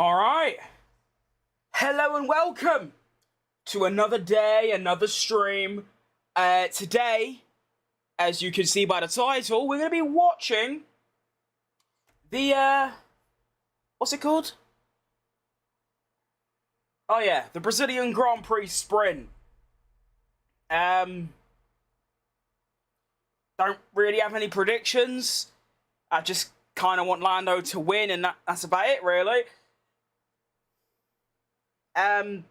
All right. Hello and welcome to another day, another stream. Today, as you can see by the title, we're going to be watching the, what's it called? Oh yeah, the Brazilian Grand Prix Sprint. Don't really have any predictions. I just kind of want Lando to win, and that's about it, really.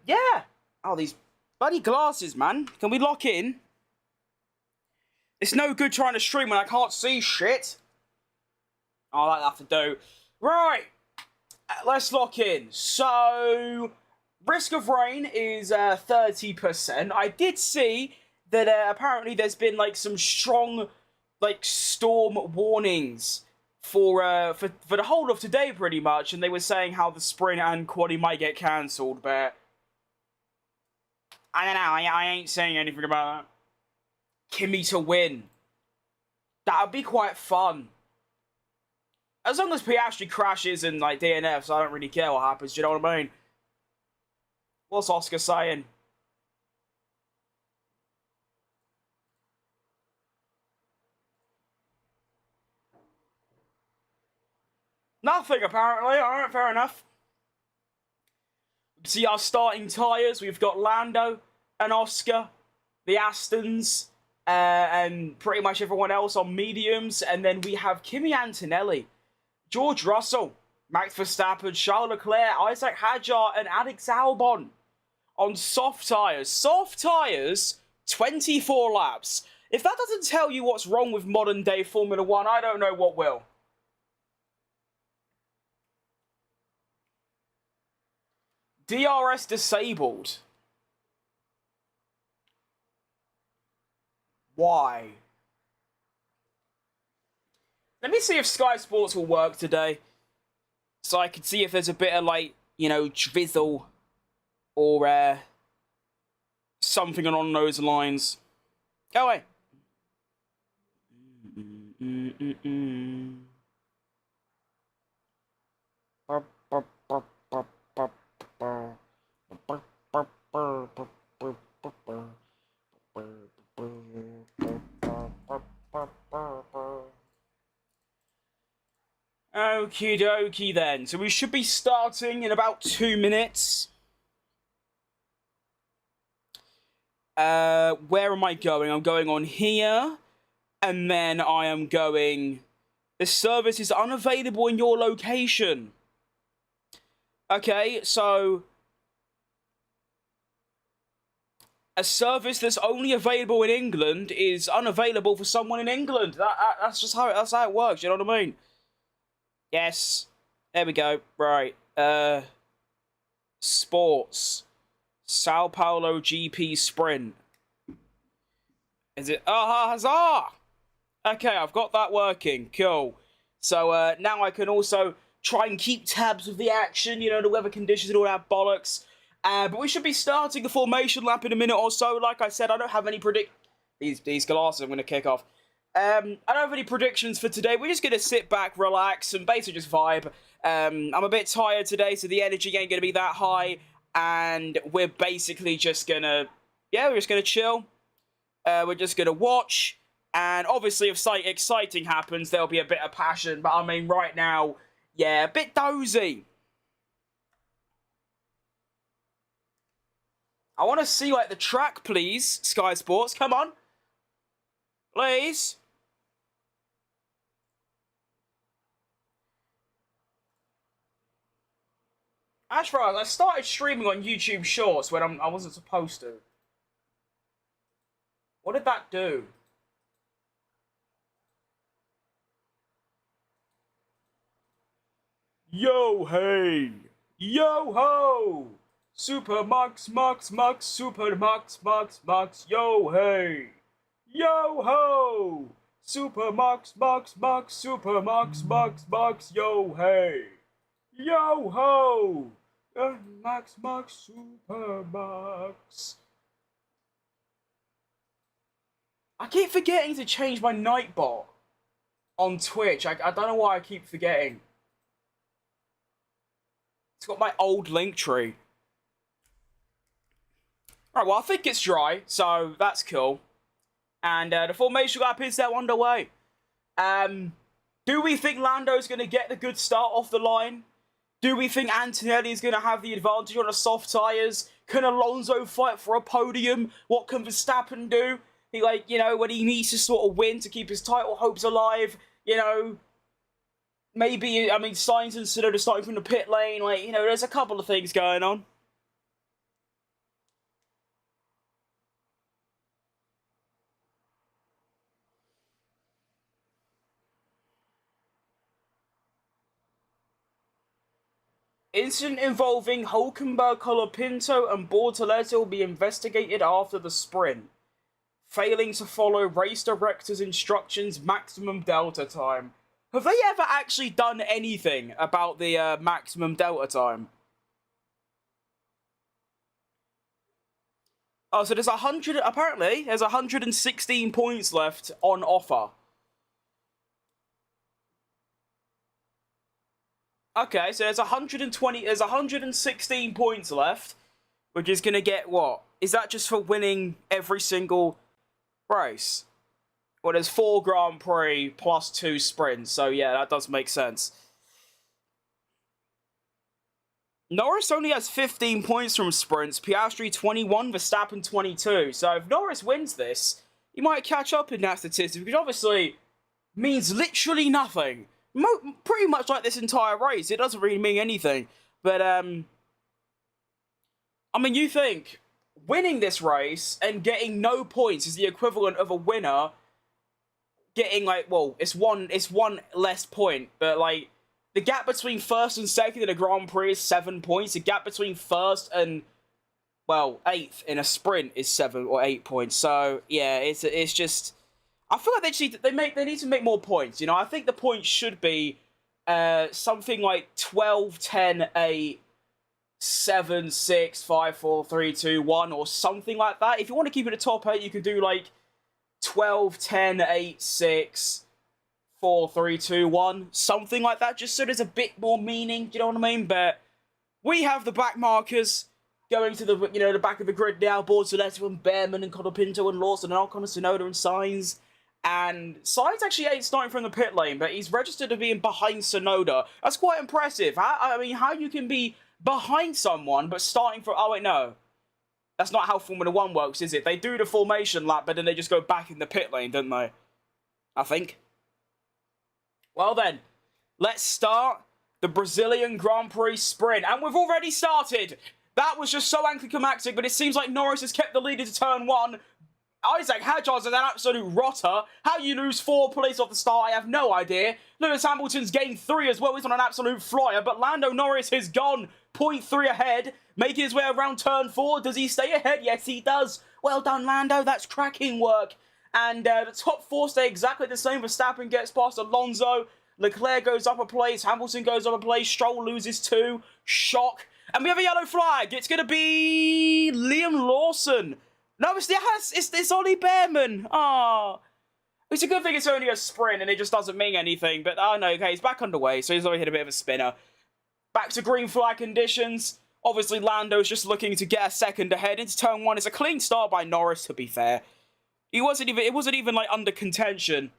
Yeah. Oh, these bloody glasses, man. Can we lock in? It's no good trying to stream when I can't see shit. Oh, that'll have to do. Right. Let's lock in. So, risk of rain is 30%. I did see that apparently there's been like some strong storm warnings for the whole of today, pretty much, and they were saying how the sprint and quali might get cancelled, but I don't know. I ain't saying anything about that. Kimi to win. That would be quite fun. As long as Piastri crashes and DNFs, I don't really care what happens. Do you know what I mean? What's Oscar saying? Nothing, apparently. Alright, fair enough. See our starting tyres. We've got Lando and Oscar, the Astons, and pretty much everyone else on mediums. And then we have Kimi Antonelli, George Russell, Max Verstappen, Charles Leclerc, Isaac Hadjar, and Alex Albon on soft tyres. Soft tyres, 24 laps. If that doesn't tell you what's wrong with modern day Formula 1, I don't know what will. DRS disabled. Why? Let me see if Sky Sports will work today. So I can see if there's a bit of drizzle or something along those lines. Go away. Okie dokie then. So we should be starting in about 2 minutes. Where am I going? I'm going on here. And then I am going... The service is unavailable in your location. Okay, so... A service that's only available in England is unavailable for someone in England. That's just how it works, you know what I mean? Yes. There we go. Right. Sports. Sao Paulo GP Sprint. Is it? Ah, huzzah! Okay, I've got that working. Cool. So now I can also try and keep tabs of the action, the weather conditions and all that bollocks. But we should be starting the formation lap in a minute or so. Like I said, I don't have any These glasses I'm going to kick off. I don't have any predictions for today. We're just going to sit back, relax, and basically just vibe. I'm a bit tired today, so the energy ain't going to be that high. And we're basically just going to... Yeah, we're just going to chill. We're just going to watch. And obviously, if something exciting happens, there'll be a bit of passion. But I mean, right now, yeah, a bit dozy. I want to see, the track, please, Sky Sports. Come on. Please. That's right, I started streaming on YouTube Shorts when I wasn't supposed to. What did that do? Yo, hey! Yo, ho! Super Max, Super Max, yo, hey! Yo, ho! Super Max, Super Max, yo, hey! Yo, ho! Max, Super Max. I keep forgetting to change my Nightbot on Twitch. I don't know why I keep forgetting. It's got my old link tree. Alright, well, I think it's dry, so that's cool. And the formation gap is now underway. Do we think Lando's going to get the good start off the line? Do we think Antonelli's going to have the advantage on the soft tyres? Can Alonso fight for a podium? What can Verstappen do? He, like, you know, when he needs to sort of win to keep his title hopes alive, you know, maybe, I mean, Sainz and Tsunoda starting from the pit lane, like, you know, there's a couple of things going on. Incident involving Hulkenberg, Colapinto and Bortoletti will be investigated after the sprint. Failing to follow race director's instructions, maximum delta time. Have they ever actually done anything about the maximum delta time? Oh, so there's 100, apparently, there's 116 points left on offer. Okay, so there's 116 points left, which is going to get what? Is that just for winning every single race? Well, there's 4 Grand Prix plus 2 sprints, so yeah, that does make sense. Norris only has 15 points from sprints, Piastri 21, Verstappen 22. So if Norris wins this, he might catch up in that statistic, which obviously means literally nothing. Pretty much like this entire race, it doesn't really mean anything. But, I mean, you think winning this race and getting no points is the equivalent of a winner getting, like, well, it's one less point, but, like, the gap between first and second in a Grand Prix is 7 points. The gap between first and, well, 8th in a sprint is 7 or 8 points. So, yeah, it's just, I feel like they need to make more points, you know? I think the points should be something like 12, 10, 8, 7, 6, 5, 4, 3, 2, 1, or something like that. If you want to keep it a top 8, you could do, like, 12, 10, 8, 6, 4, 3, 2, 1, something like that, just so there's a bit more meaning, do you know what I mean? But we have the back markers going to the, you know, the back of the grid now. Bortoletti and Behrman and Colapinto and Lawson and Ocon and Tsunoda and Sainz. And Sainz actually ain't starting from the pit lane, but he's registered to being behind Tsunoda. That's quite impressive. I mean, how you can be behind someone, but starting from, oh wait, no. That's not how Formula 1 works, is it? They do the formation lap, but then they just go back in the pit lane, don't they? I think. Well then, let's start the Brazilian Grand Prix sprint. And we've already started. That was just so anticlimactic, but it seems like Norris has kept the lead into turn 1. Isaac Hadjar's an absolute rotter. How you lose 4 places off the start, I have no idea. Lewis Hamilton's gained 3 as well. He's on an absolute flyer, but Lando Norris has gone 0.3 ahead, making his way around turn 4. Does he stay ahead? Yes, he does. Well done, Lando. That's cracking work. And the top 4 stay exactly the same. Verstappen gets past Alonso. Leclerc goes up a place. Hamilton goes up a place. Stroll loses 2. Shock. And we have a yellow flag. It's going to be Liam Lawson. No, it's Ollie Behrman. Oh. It's a good thing it's only a sprint and it just doesn't mean anything. But, oh no, okay, he's back underway. So he's already hit a bit of a spinner. Back to green flag conditions. Obviously, Lando's just looking to get a second ahead. Into turn 1. It's a clean start by Norris, to be fair. It wasn't even like under contention.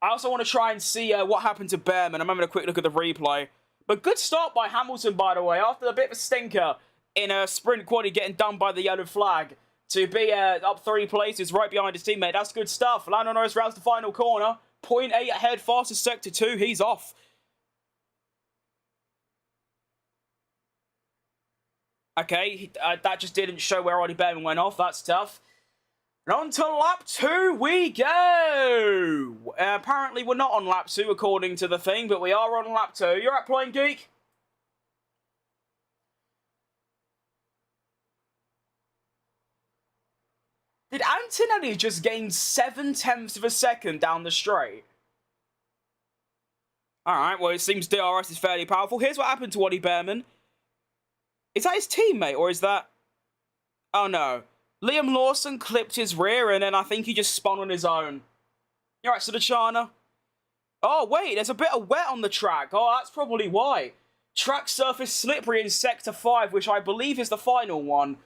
I also want to try and see what happened to Behrman. I'm having a quick look at the replay. But good start by Hamilton, by the way, after a bit of a stinker in a sprint quali getting done by the yellow flag. To be up 3 places right behind his teammate. That's good stuff. Lando Norris rounds the final corner. 0.8 ahead, fastest sector 2. He's off. Okay, that just didn't show where Ollie Behrman went off. That's tough. And on to lap 2 we go! Apparently we're not on lap 2 according to the thing, but we are on lap 2. You're at Playing Geek? Did Antonelli just gain 7/10 of a second down the straight? Alright, well it seems DRS is fairly powerful. Here's what happened to Ollie Behrman. Is that his teammate, or is that... Oh no. Liam Lawson clipped his rear, and then I think he just spun on his own. You're right, Sudachana. Oh, wait, there's a bit of wet on the track. Oh, that's probably why. Track surface slippery in Sector 5, which I believe is the final one.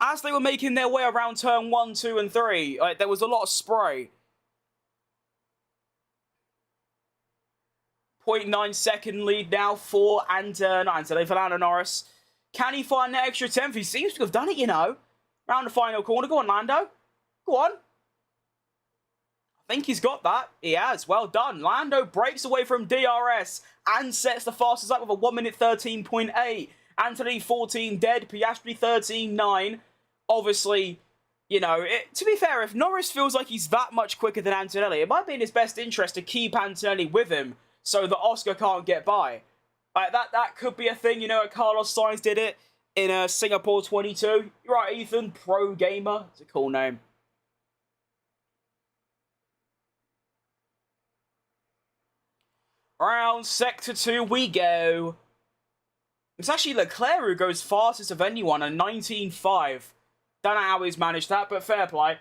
As they were making their way around turn 1, 2, and 3, there was a lot of spray. 0.9 second lead now for Lando Norris. Can he find that extra 10th? He seems to have done it, you know. Round the final corner. Go on, Lando. Go on. I think he's got that. He has. Well done. Lando breaks away from DRS and sets the fastest lap with a 1 minute 13.8. Anthony 14 dead. Piastri 13.9. Obviously, you know, to be fair, if Norris feels like he's that much quicker than Antonelli, it might be in his best interest to keep Antonelli with him so that Oscar can't get by. That could be a thing, you know. Carlos Sainz did it in Singapore 22. You're right, Ethan. Pro Gamer. It's a cool name. Round Sector 2 we go. It's actually Leclerc who goes fastest of anyone, a 19.5. Don't know how he's managed that, but fair play.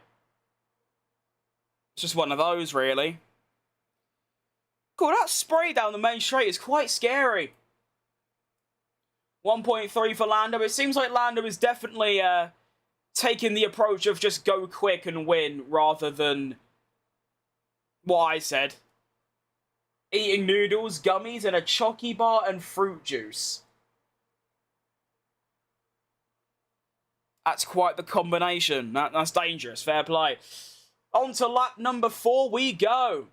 It's just one of those, really. Cool, that spray down the main straight is quite scary. 1.3 for Lando. It seems like Lando is definitely taking the approach of just go quick and win rather than what I said. Eating noodles, gummies, and a chocky bar and fruit juice. That's quite the combination. That's dangerous. Fair play. On to lap number 4 we go.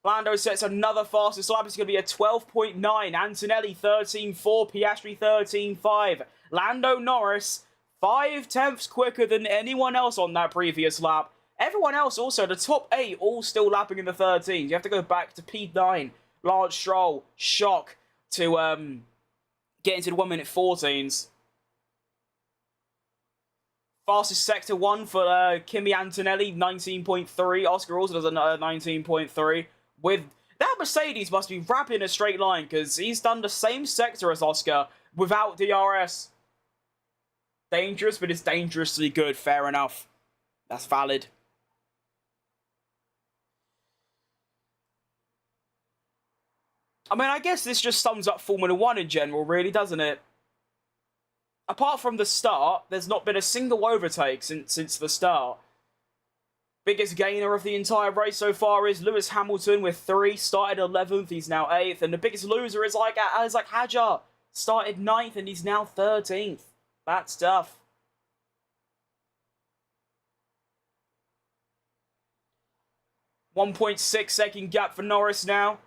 Lando sets another fastest lap. It's going to be a 12.9. Antonelli 13.4. Piastri 13.5. Lando Norris 5 tenths quicker than anyone else on that previous lap. Everyone else also, the top 8, all still lapping in the 13s. You have to go back to P9, Lance Stroll, Shock, to get into the 1 minute 14s. Fastest Sector 1 for Kimi Antonelli, 19.3. Oscar also does another 19.3. With that Mercedes must be wrapping a straight line because he's done the same sector as Oscar without DRS. Dangerous, but it's dangerously good. Fair enough. That's valid. I mean, I guess this just sums up Formula 1 in general, really, doesn't it? Apart from the start, there's not been a single overtake since the start. Biggest gainer of the entire race so far is Lewis Hamilton with 3. Started 11th, he's now 8th. And the biggest loser is like Hadjar. Started 9th and he's now 13th. That's tough. .6 second gap for Norris now.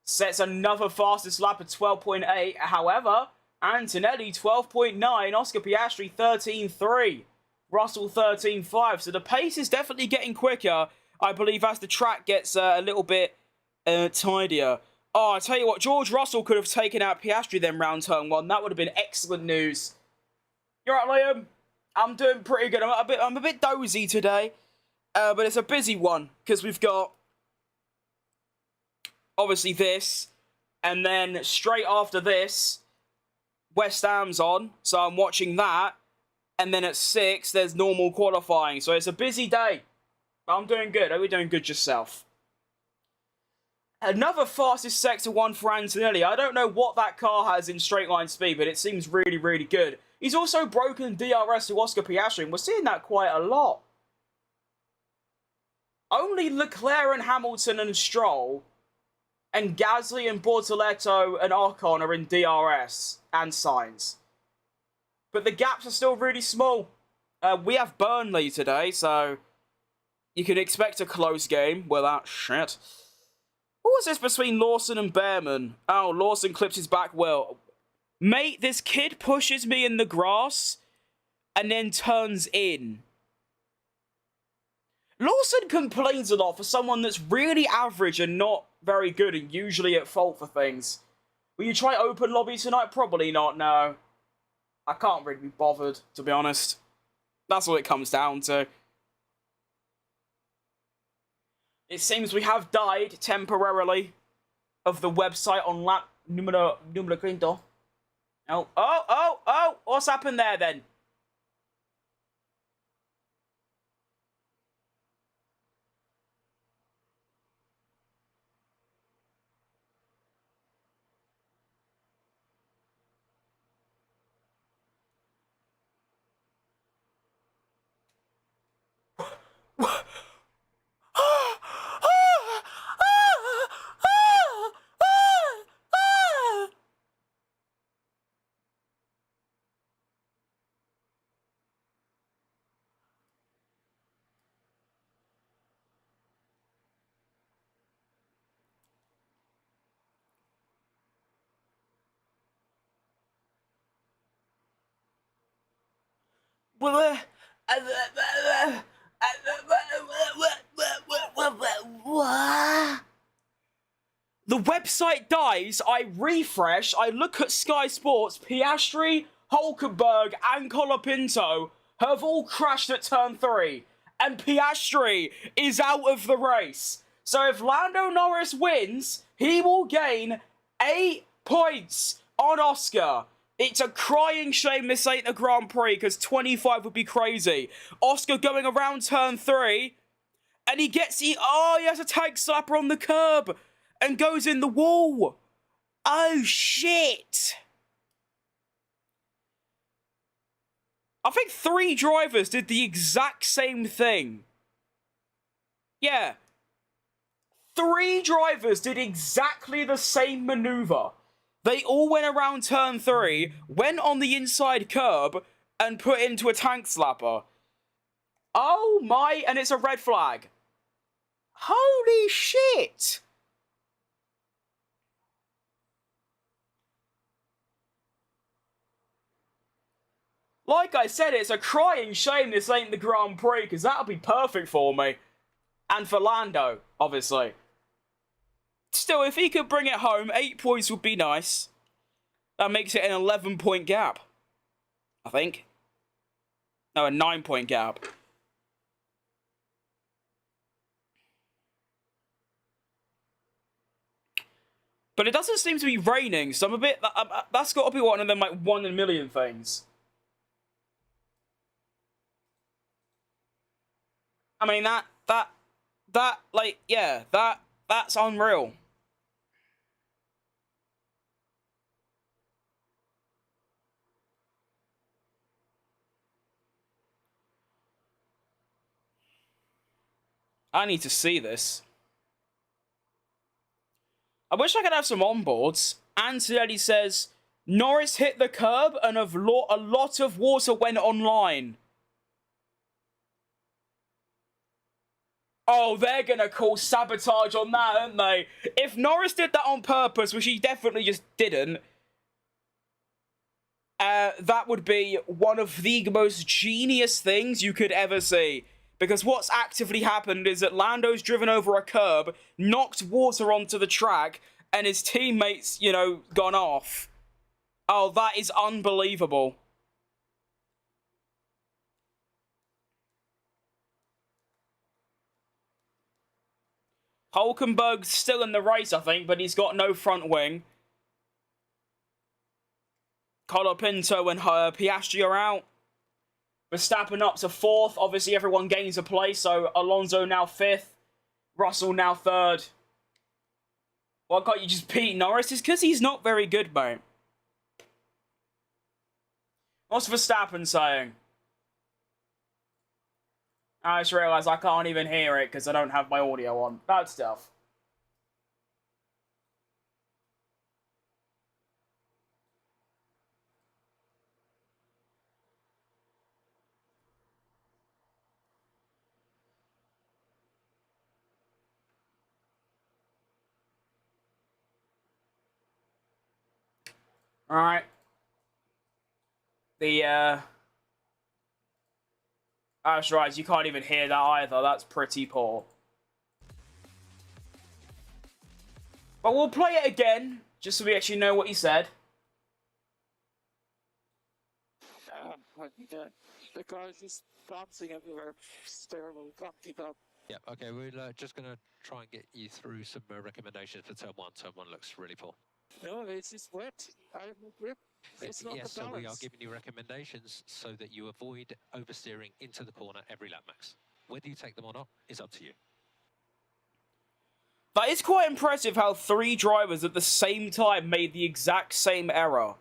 Sets another fastest lap at 12.8. However, Antonelli 12.9. Oscar Piastri 13.3. Russell 13.5. So the pace is definitely getting quicker, I believe, as the track gets a little bit tidier. Oh, I tell you what, George Russell could have taken out Piastri then round turn 1. That would have been excellent news. You're right, Liam. I'm doing pretty good. I'm a bit dozy today, but it's a busy one because we've got obviously this, and then straight after this, West Ham's on, so I'm watching that. And then at 6, there's normal qualifying. So it's a busy day. I'm doing good. Are you doing good yourself? Another fastest Sector 1 for Antonelli. I don't know what that car has in straight line speed, but it seems really, really good. He's also broken DRS to Oscar Piastri, and we're seeing that quite a lot. Only Leclerc and Hamilton and Stroll, and Gasly and Bortoletto and Ocon are in DRS and Sainz. But the gaps are still really small. We have Burnley today, so you can expect a close game. Well, that shit. What was this between Lawson and Behrman? Oh, Lawson clips his back well. Mate, this kid pushes me in the grass and then turns in. Lawson complains a lot for someone that's really average and not very good and usually at fault for things. Will you try open lobby tonight? Probably not, no. I can't really be bothered, to be honest. That's what it comes down to. It seems we have died temporarily of the website on lap numero quinto. Oh! What's happened there then? The website dies, I refresh, I look at Sky Sports, Piastri, Hulkenberg, and Colapinto have all crashed at turn 3, and Piastri is out of the race. So if Lando Norris wins, he will gain 8 points on Oscar. It's a crying shame this ain't a Grand Prix, because 25 would be crazy. Oscar going around turn 3, and he has a tag slapper on the curb, and goes in the wall. Oh, shit. I think 3 drivers did the exact same thing. Yeah. 3 drivers did exactly the same maneuver. They all went around turn 3, went on the inside curb, and put into a tank slapper. Oh my, and it's a red flag. Holy shit. Like I said, it's a crying shame this ain't the Grand Prix, because that'll be perfect for me. And for Lando, obviously. Still, if he could bring it home, 8 points would be nice. That makes it an 11-point gap, I think. No, a 9-point gap. But it doesn't seem to be raining, so I'm a bit... that's got to be one of them, like, 1 in a million things. I mean, that's unreal. I need to see this. I wish I could have some onboards. Antonelli says, Norris hit the curb and a lot of water went online. Oh, they're gonna call sabotage on that, aren't they? If Norris did that on purpose, which he definitely just didn't, that would be one of the most genius things you could ever see. Because what's actively happened is that Lando's driven over a curb, knocked water onto the track, and his teammates, gone off. Oh, that is unbelievable. Hulkenberg's still in the race, I think, but he's got no front wing. Colapinto and Piastri are out. Verstappen up to 4th. Obviously, everyone gains a place, so Alonso now 5th. Russell now 3rd. Why can't you just beat Norris? It's because he's not very good, mate. What's Verstappen saying? I just realised I can't even hear it because I don't have my audio on. Bad stuff. Alright. That's right, you can't even hear that either. That's pretty poor. But we'll play it again, just so we actually know what he said. The car's just bouncing everywhere. It's terrible. Can't keep up. Yeah, okay, we're just going to try and get you through some recommendations for turn 1. Turn 1 looks really poor. No, it's just wet. I have no grip. It's not yes, the balance. so we are giving you recommendations so that you avoid oversteering into the corner every lap, Max. Whether you take them or not is up to you. That is quite impressive how 3 drivers at the same time made the exact same error.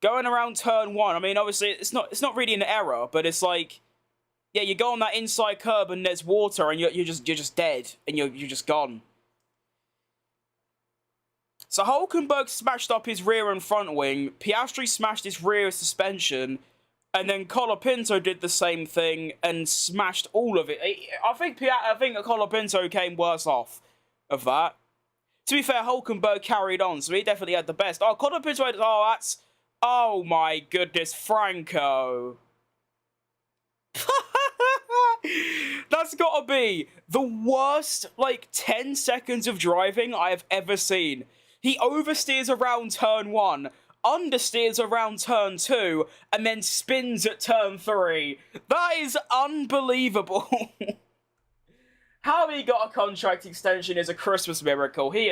Going around turn 1, I mean, obviously, it's not really an error, but it's like, yeah, you go on that inside curb and there's water and you're just dead and you're just gone. So Hulkenberg smashed up his rear and front wing, Piastri smashed his rear suspension, and then Colapinto did the same thing and smashed all of it. I think Colapinto came worse off of that. To be fair, Hulkenberg carried on, so he definitely had the best. Oh, Colapinto had... Oh, that's... Oh my goodness, Franco. That's gotta be the worst, like, 10 seconds of driving I have ever seen. He oversteers around turn 1, understeers around turn 2, and then spins at turn 3. That is unbelievable. How he got a contract extension is a Christmas miracle. He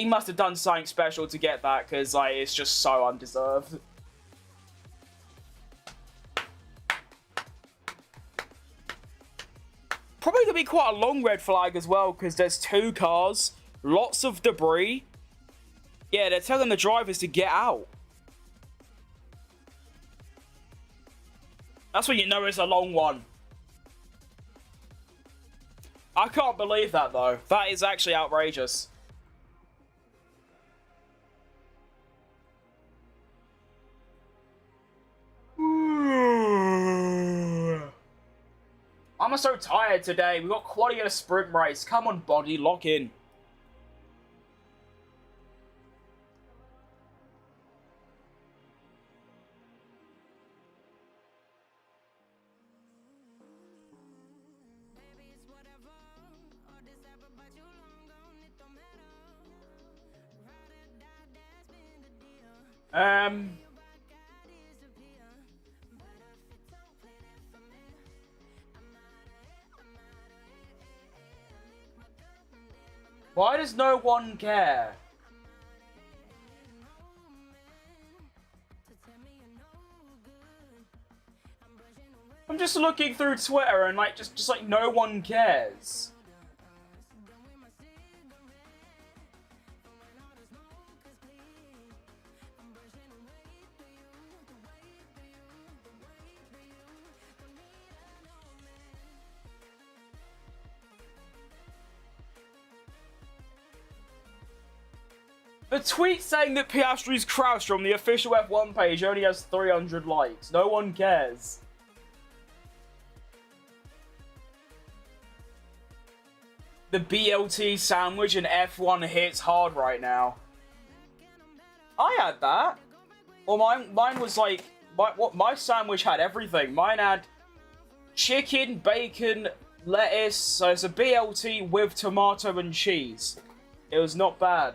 must have done something special to get that, because, like, it's just so undeserved. Probably gonna be quite a long red flag as well, because there's 2 cars, lots of debris. Yeah, they're telling the drivers to get out. That's when you know it's a long one. I can't believe that, though. That is actually outrageous. I'm so tired today. We got quality in a sprint race. Come on, body, lock in. Why does no one care? I'm just looking through Twitter and like just like no one cares. The tweet saying that Piastri's crashed from the official F1 page only has 300 likes. No one cares. The BLT sandwich in F1 hits hard right now. I had that. Well, mine was like... My sandwich had everything. Mine had chicken, bacon, lettuce. So it's a BLT with tomato and cheese. It was not bad.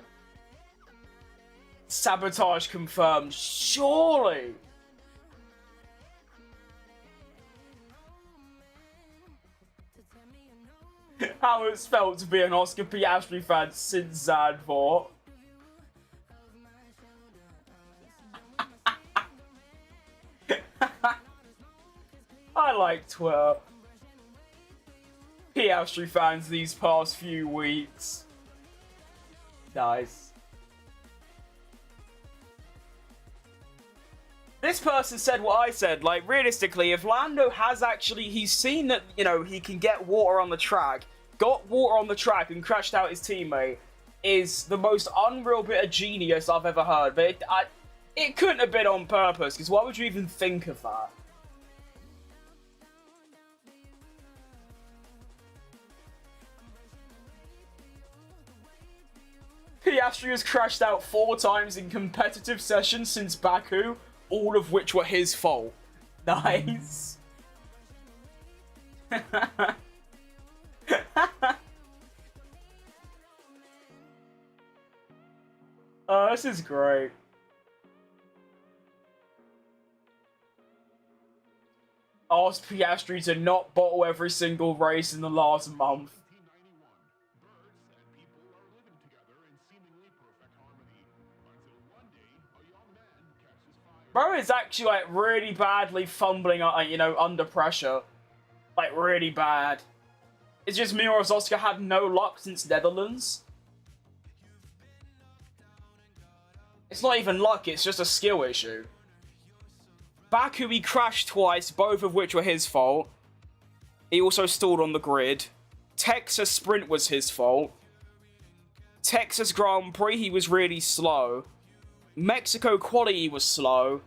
Sabotage confirmed. Surely. How it's felt to be an Oscar Piastri fan since Zandvoort. I like Twitter. Piastri fans these past few weeks. Nice. This person said what I said, like, realistically, if Lando has actually, he's seen that, you know, he can get water on the track, got water on the track and crashed out his teammate, is the most unreal bit of genius I've ever heard. But it couldn't have been on purpose, because why would you even think of that? Piastri has crashed out 4 times in competitive sessions since Baku, all of which were his fault. Nice. Oh, this is great. Asked Piastri to not bottle every single race in the last month. Bro is actually, like, really badly fumbling, you know, under pressure. Like, really bad. It's just me or Oscar had no luck since Netherlands. It's not even luck, it's just a skill issue. Baku, he crashed twice, both of which were his fault. He also stalled on the grid. Texas Sprint was his fault. Texas Grand Prix, he was really slow. Mexico quali, he was slow.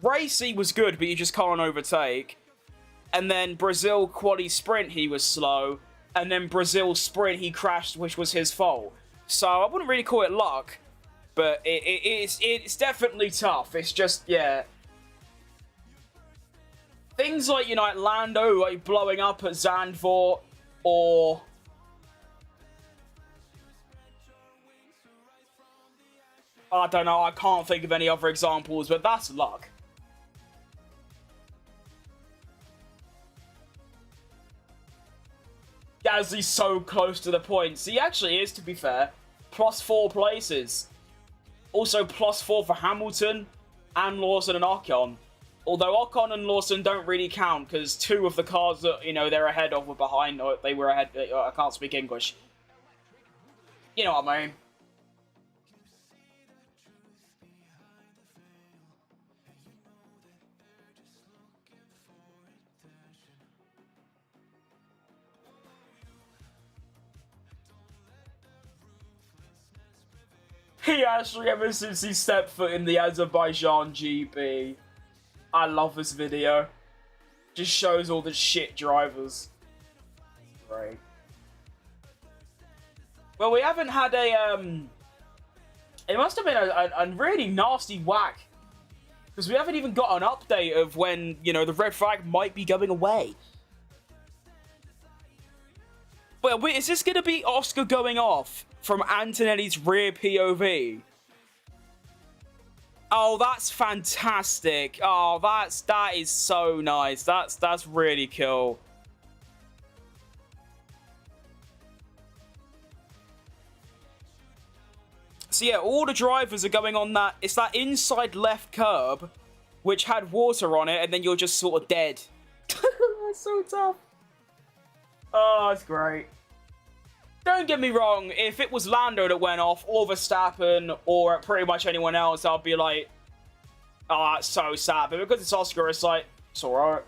Race, he was good, but you just can't overtake. And then Brazil quali sprint, he was slow. And then Brazil sprint, he crashed, which was his fault. So I wouldn't really call it luck. But it's definitely tough. It's just, yeah. things like, you know, like Lando, like, blowing up at Zandvoort, or... I don't know, I can't think of any other examples, but that's luck. Gasly's so close to the points. He actually is, to be fair. +4 places. Also +4 for Hamilton and Lawson and Ocon. Although Ocon and Lawson don't really count, because 2 of the cars that, you know, they're ahead of were behind, or they were ahead. I can't speak English. You know what I mean. He actually, ever since he stepped foot in the Azerbaijan GP, I love this video. Just shows all the shit drivers. Great. Well, we haven't had a, it must have been a really nasty whack. Because we haven't even got an update of when, you know, the red flag might be going away. Well, wait, is this going to be Oscar going off from Antonelli's rear POV? Oh, that's fantastic. Oh, that is so nice. That's really cool. So yeah, all the drivers are going on that. It's that inside left curb, which had water on it, and then you're just sort of dead. That's so tough. Oh, that's great. Don't get me wrong, if it was Lando that went off, or Verstappen, or pretty much anyone else, I'd be like, oh, that's so sad. But because it's Oscar, it's like, it's alright.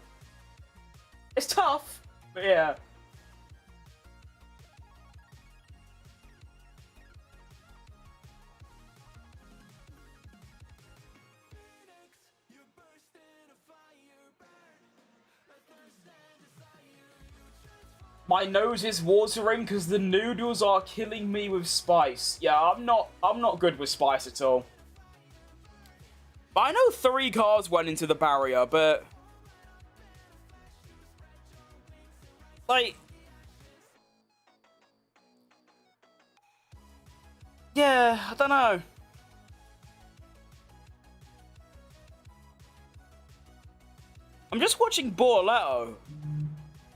It's tough, but yeah. My nose is watering because the noodles are killing me with spice. Yeah, I'm not good with spice at all. But I know 3 cars went into the barrier, but like, yeah, I don't know. I'm just watching Bortoletto.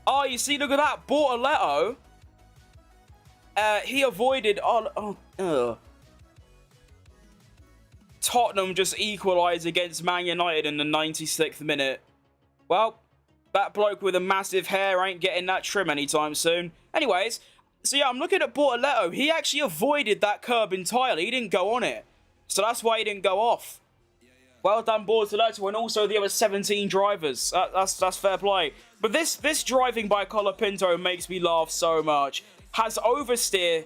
Oh, you see, look at that. Bortoletto. He avoided... Tottenham just equalised against Man United in the 96th minute. Well, that bloke with a massive hair ain't getting that trim anytime soon. Anyways, so yeah, I'm looking at Bortoletto. He actually avoided that curb entirely. He didn't go on it. So that's why he didn't go off. Well done, Bortoletto, and also the other 17 drivers. That's fair play. But this driving by Colapinto makes me laugh so much. Has oversteer,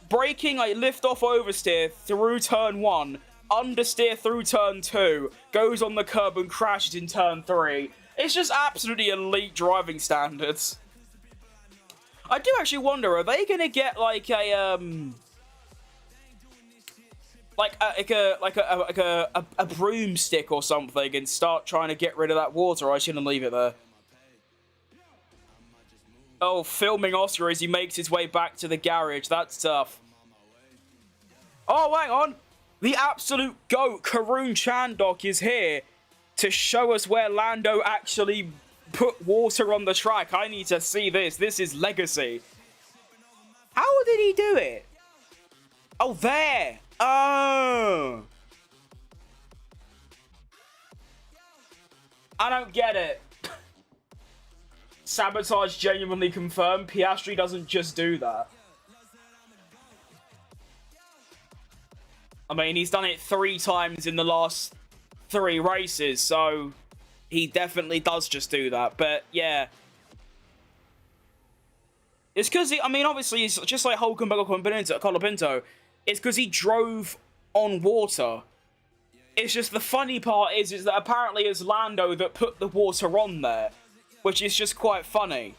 braking, like lift-off oversteer through turn 1, understeer through turn 2, goes on the curb and crashes in turn 3. It's just absolutely elite driving standards. I do actually wonder, are they going to get like a... like a broomstick or something and start trying to get rid of that water? I shouldn't leave it there. Oh, filming Oscar as he makes his way back to the garage. That's tough. Oh, hang on. The absolute GOAT, Karun Chandok, is here to show us where Lando actually put water on the track. I need to see this. This is legacy. How did he do it? Oh, there. Oh. I don't get it. Sabotage genuinely confirmed. Piastri doesn't just do that. I mean, he's done it 3 times in the last 3 races, so he definitely does just do that. But yeah, it's because I mean, obviously, it's just like Hulkenberg or Colapinto. It's because he drove on water. It's just the funny part is that apparently it's Lando that put the water on there, which is just quite funny.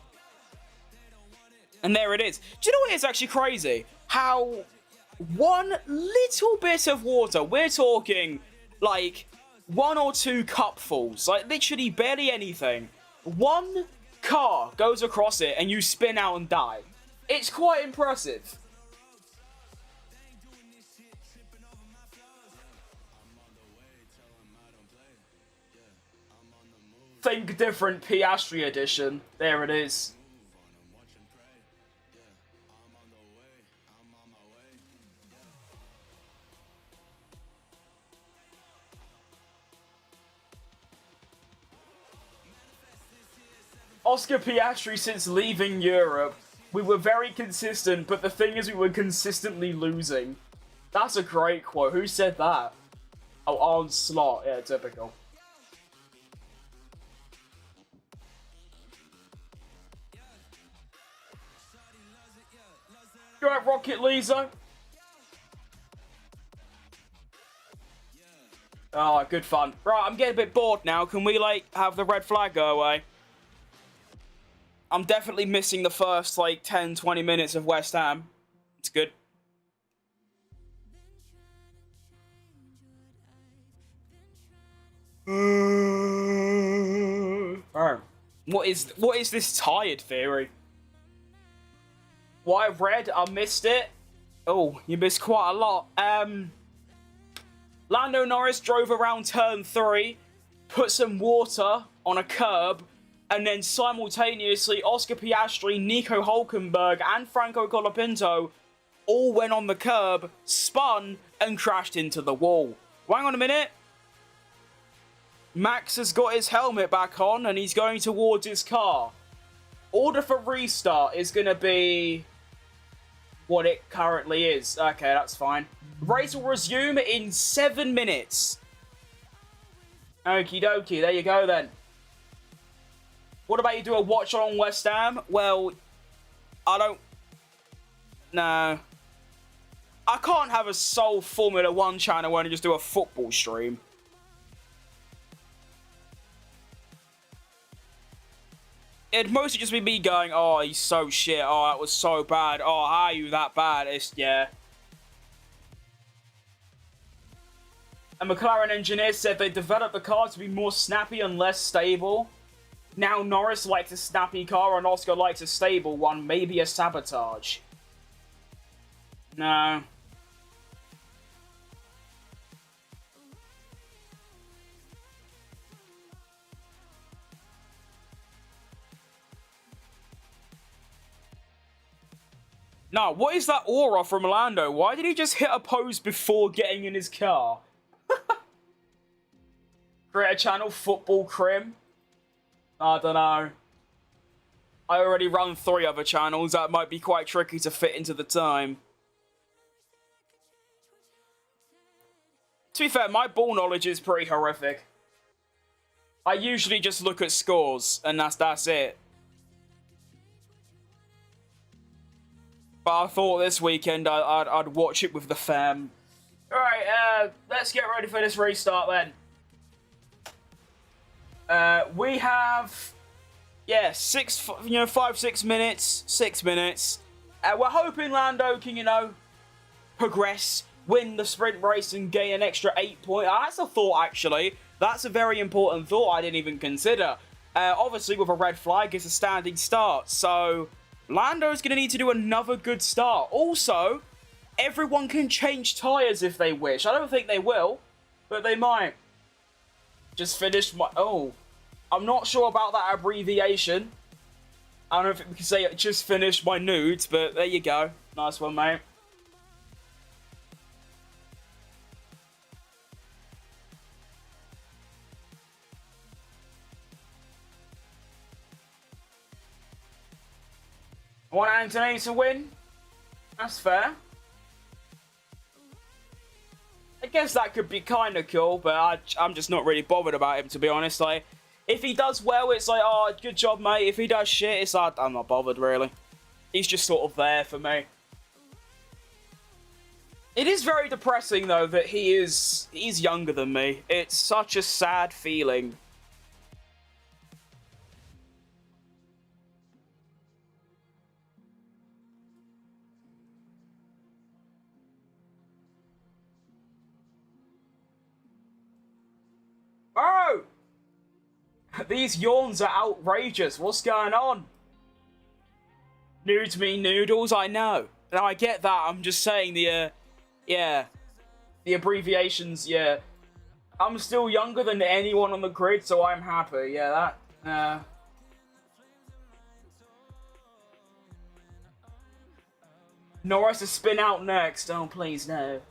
And there it is. Do you know what is actually crazy? How one little bit of water, we're talking like 1 or 2 cupfuls, like literally barely anything. One car goes across it and you spin out and die. It's quite impressive. Think Different Piastri edition. There it is. Oscar Piastri, since leaving Europe, we were very consistent, but the thing is we were consistently losing. That's a great quote. Who said that? Oh, Arne Slot. Yeah, typical. You alright, Rocket Lisa? Oh, good fun. Right, I'm getting a bit bored now. Can we, like, have the red flag go away? I'm definitely missing the first, like, 10, 20 minutes of West Ham. It's good. Oh. What is this tired theory? Why red? I missed it. Oh, you missed quite a lot. Lando Norris drove around turn 3, put some water on a curb, and then simultaneously Oscar Piastri, Nico Hulkenberg, and Franco Colapinto all went on the curb, spun, and crashed into the wall. Hang on a minute. Max has got his helmet back on, and he's going towards his car. Order for restart is going to be what it currently is. Okay, that's fine. Race will resume in 7 minutes. Okie dokie, there you go then. What about you do a watch on West Ham? Well, I don't... No. I can't have a sole Formula 1 channel and just do a football stream. It'd mostly just be me going, oh, he's so shit. Oh, that was so bad. Oh, how are you that bad? It's, yeah. A McLaren engineer said they developed the car to be more snappy and less stable. Now Norris likes a snappy car and Oscar likes a stable one. Maybe a sabotage. No. No, what is that aura from Lando? Why did he just hit a pose before getting in his car? Create a channel, Football Crim? I don't know. I already run 3 other channels. That might be quite tricky to fit into the time. To be fair, my ball knowledge is pretty horrific. I usually just look at scores, and that's it. But I thought this weekend I'd watch it with the fam. Alright, let's get ready for this restart then. We have, yeah, 5, 6 minutes, 6 minutes. We're hoping Lando can, progress, win the sprint race and gain an extra 8 points. That's a thought, actually. That's a very important thought I didn't even consider. Obviously, with a red flag, it's a standing start. So, Lando's going to need to do another good start. Also, everyone can change tyres if they wish. I don't think they will, but they might. Just finished my... Oh, I'm not sure about that abbreviation. I don't know if we can say just finished my nudes, but there you go. Nice one, mate. I want Anthony to win. That's fair. I guess that could be kind of cool, but I'm just not really bothered about him, to be honest. Like, if he does well, it's like, oh, good job, mate. If he does shit, it's like, I'm not bothered, really. He's just sort of there for me. It is very depressing, though, that he's younger than me. It's such a sad feeling. these yawns are outrageous. What's going on? Nudes mean noodles, I know. Now, I get that. I'm just saying the abbreviations, yeah. I'm still younger than anyone on the grid, so I'm happy. Yeah, that, Norris to spin out next. Oh, please, no.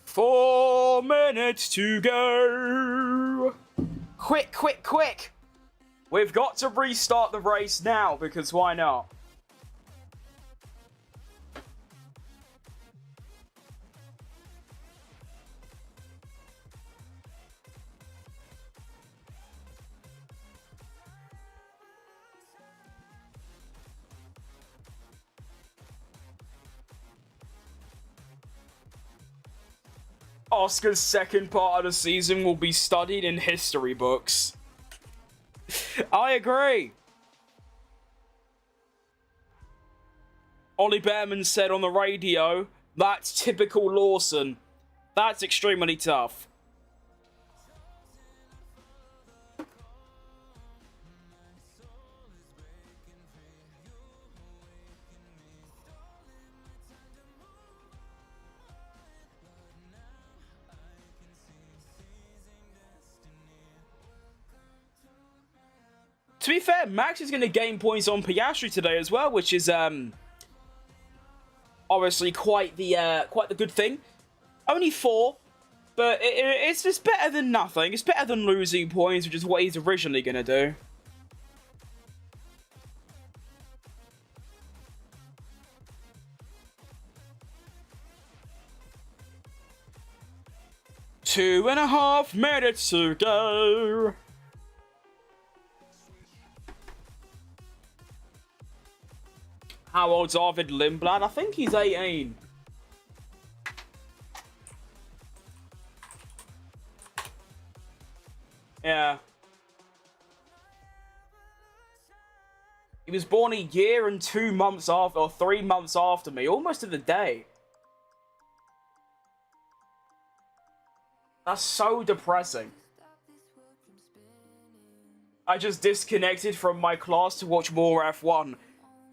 Four minutes to go. Quick, quick, quick. We've got to restart the race now, because why not? Oscar's second part of the season will be studied in history books. I agree. Ollie Behrman said on the radio, that's typical Lawson. That's extremely tough. To be fair, Max is going to gain points on Piastri today as well, which is obviously quite the good thing. Only 4, but it's just better than nothing. It's better than losing points, which is what he's originally going to do. Two and a half minutes to go. How old's Arvid Lindblad? I think he's 18. Yeah. He was born a year and 2 months after, or 3 months after me, almost to the day. That's so depressing. I just disconnected from my class to watch more F1.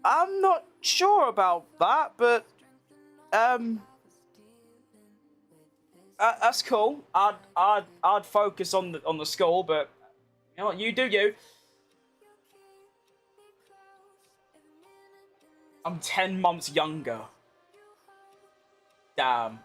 I'm not sure about that, but that's cool. I'd focus on the school, but you know what, you do you. I'm 10 months younger. Damn.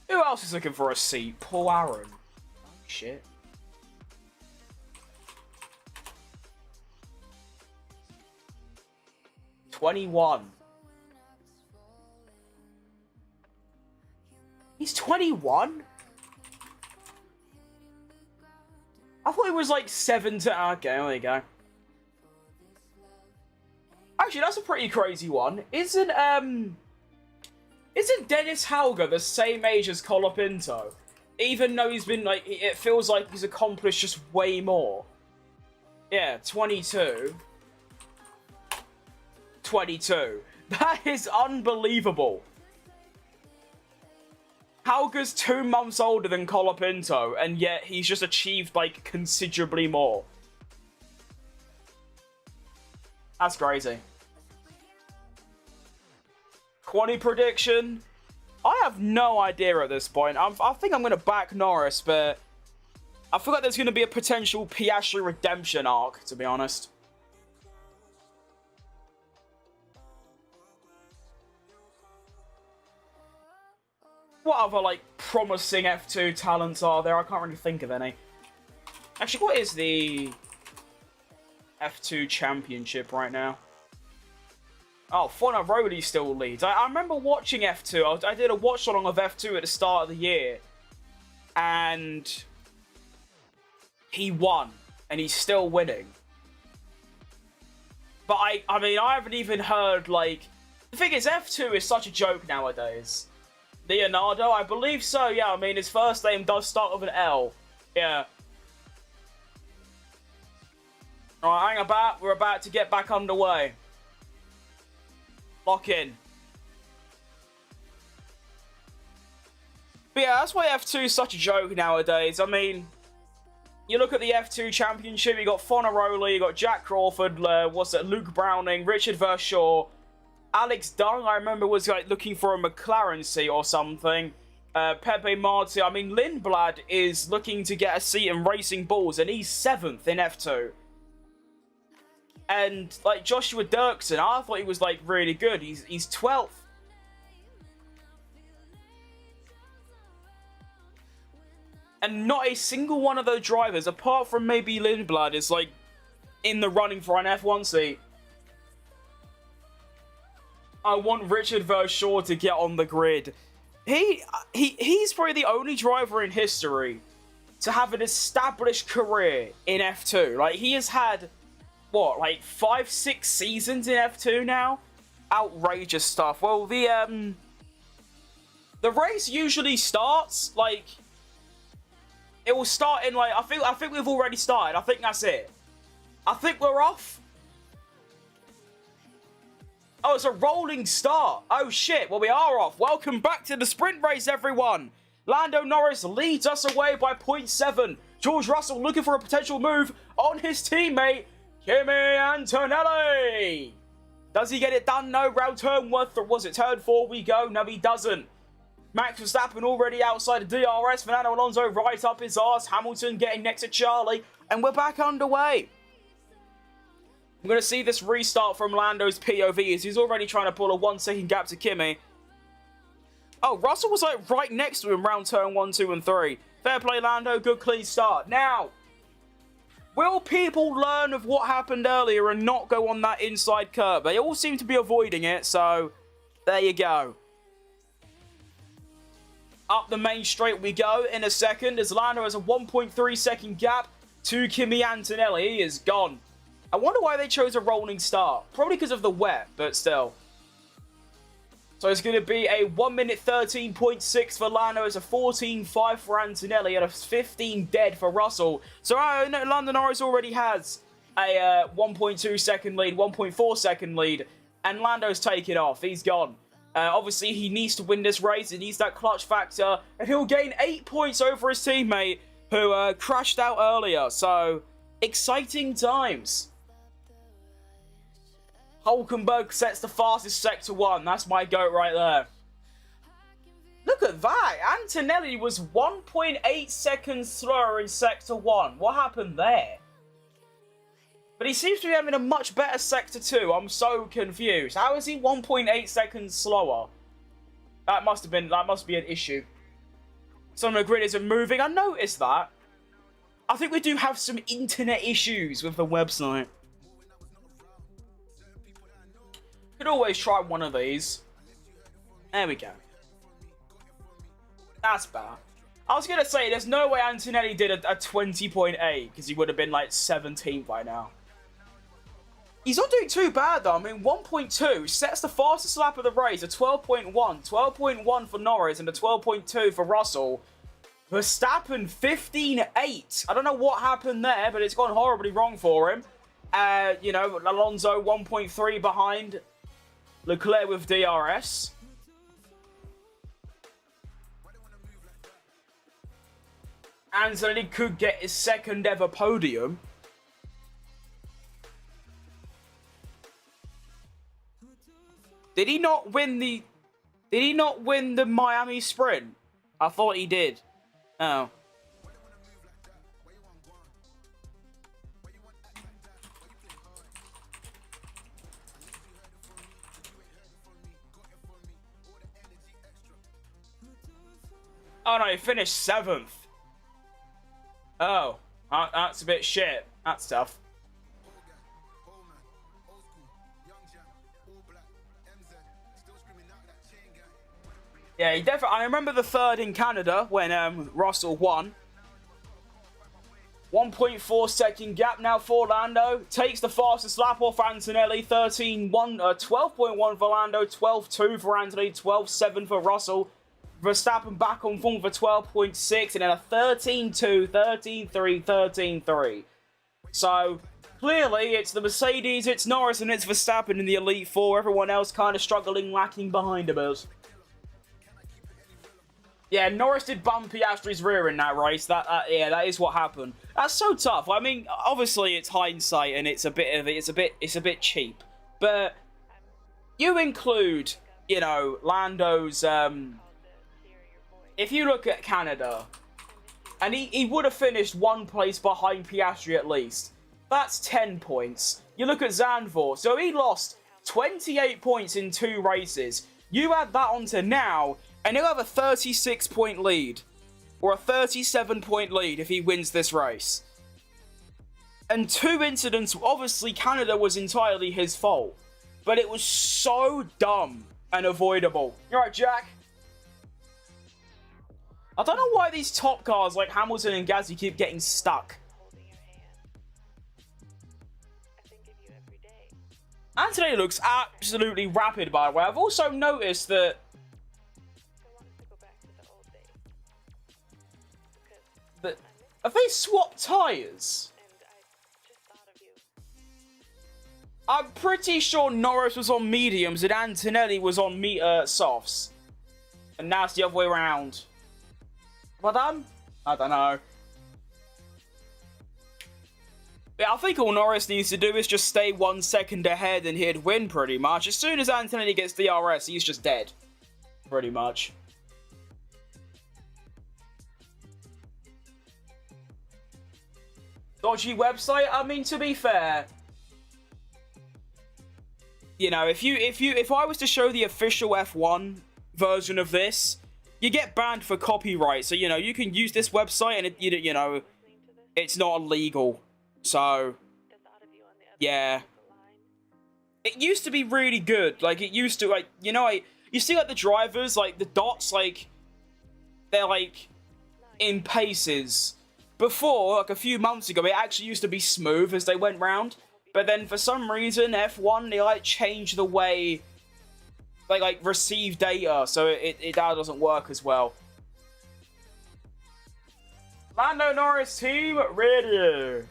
Who else is looking for a seat? Paul Aaron. Oh, shit. $21. He's 21? I thought he was like 7 to... Okay, there you go. Actually, that's a pretty crazy one. Isn't Dennis Hauger the same age as Colapinto? Even though he's been, like, it feels like he's accomplished just way more. Yeah, 22. 22. That is unbelievable. Hauger's 2 months older than Colapinto, and yet he's just achieved, like, considerably more. That's crazy. Quali prediction? I have no idea at this point. I think I'm going to back Norris, but I feel like there's going to be a potential Piastri redemption arc, to be honest. What other, like, promising F2 talents are there? I can't really think of any. Actually, what is the F2 championship right now? Oh, Fornaroli still leads. I remember watching F2. I did a watch-along of F2 at the start of the year. And he won. And he's still winning. But I mean, I haven't even heard, like... The thing is, F2 is such a joke nowadays. Leonardo, I believe so, yeah. I mean, his first name does start with an L. Yeah. Alright, hang about. We're about to get back underway. Lock in. But yeah, that's why F2 is such a joke nowadays. I mean, you look at the F2 Championship, you got Fonaroli, you got Jack Crawford, Luke Browning, Richard Verschaw, Alex Dung, I remember, was like looking for a McLaren seat or something. Pepe Marti, I mean, Lindblad is looking to get a seat in Racing Bulls, and he's 7th in F2. And, like, Joshua Dirksen, I thought he was, like, really good. He's 12th. And not a single one of those drivers, apart from maybe Lindblad, is, like, in the running for an F1 seat. I want Richard Verschaw to get on the grid. He's probably the only driver in history to have an established career in F2. Like, he has had... what, like 5-6 seasons in F2 now? Outrageous stuff. Well, the race usually starts, like, it will start in, like, I think we've already started. I think that's it. I think we're off. Oh, it's a rolling start. Oh, shit. Well, we are off. Welcome back to the sprint race, everyone. Lando Norris leads us away by 0.7. George Russell looking for a potential move on his teammate, Kimi Antonelli. Does he get it done? No. Round turn, was it turn 4 we go? No, he doesn't. Max Verstappen already outside of DRS. Fernando Alonso right up his arse. Hamilton getting next to Charlie. And we're back underway. I'm going to see this restart from Lando's POV as he's already trying to pull a 1 second gap to Kimi. Oh, Russell was like right next to him round turn 1, 2, and 3. Fair play, Lando. Good clean start. Now, will people learn of what happened earlier and not go on that inside curb? They all seem to be avoiding it, so there you go. Up the main straight we go in a second as Lando has a 1.3 second gap to Kimi Antonelli. He is gone. I wonder why they chose a rolling start. Probably because of the wet, but still. So it's going to be a 1 minute 13.6 for Lando. It's a 14.5 for Antonelli and a 15 dead for Russell. So no, Lando Norris already has a 1.2 second lead, 1.4 second lead. And Lando's taken off. He's gone. Obviously, he needs to win this race. He needs that clutch factor. And he'll gain 8 points over his teammate who crashed out earlier. So, exciting times. Hulkenberg sets the fastest Sector 1. That's my goat right there. Look at that. Antonelli was 1.8 seconds slower in Sector 1. What happened there? But he seems to be having a much better Sector 2. I'm so confused. How is he 1.8 seconds slower? That must be an issue. Some of the grid isn't moving. I noticed that. I think we do have some internet issues with the website. Could always try one of these. There we go. That's better. I was going to say, there's no way Antonelli did a 20.8, because he would have been like 17 by now. He's not doing too bad though. I mean, 1.2 sets the fastest lap of the race, a 12.1. 12.1 for Norris and a 12.2 for Russell. Verstappen, 15.8. I don't know what happened there, but it's gone horribly wrong for him. You know, Alonso 1.3 behind Leclerc with DRS. Antonelli could get his second ever podium. Did he not win the Miami sprint? I thought he did. Oh. Oh no, he finished 7th. Oh, that's a bit shit. That's tough. Yeah, he definitely. I remember the 3rd in Canada when Russell won. 1.4 second gap now for Lando. Takes the fastest lap off Antonelli. 12.1 for Lando. 12.2 for Antonelli. 12.7 for Russell. Verstappen back on form for 12.6. And then a 13.2, 13.3, 13.3. So, clearly, it's the Mercedes, it's Norris, and it's Verstappen in the Elite Four. Everyone else kind of struggling, lacking behind a bit. Yeah, Norris did bump Piastri's rear in that race. Yeah, that is what happened. That's so tough. I mean, obviously it's hindsight and it's a bit cheap. But you include, you know, Lando's. If you look at Canada, and he would have finished one place behind Piastri at least. That's 10 points. You look at Zandvoort, so he lost 28 points in 2 races. You add that onto now, and he'll have a 36-point lead. Or a 37-point lead if he wins this race. And 2 incidents, obviously Canada was entirely his fault. But it was so dumb and avoidable. You're right, Jack? I don't know why these top cars like Hamilton and Gasly keep getting stuck. Anthony looks absolutely rapid, by the way. I've also noticed that have they swapped tyres? I'm pretty sure Norris was on mediums and Antonelli was on softs. And now it's the other way around. Well done? I don't know. Yeah, I think all Norris needs to do is just stay 1 second ahead and he'd win pretty much. As soon as Antonelli gets DRS, he's just dead. Pretty much. Dodgy website? I mean, to be fair, you know, if I was to show the official F1 version of this, you get banned for copyright. So, you know, you can use this website and, you know, it's not illegal. So, yeah. It used to be really good. Like, it used to, like, you know, like, you see, like, the drivers, like, the dots, like, they're, like, in paces. Before, like, a few months ago, it actually used to be smooth as they went round. But then, for some reason, F1, they, like, changed the way they, like, receive data. So, it now doesn't work as well. Lando Norris team, ready.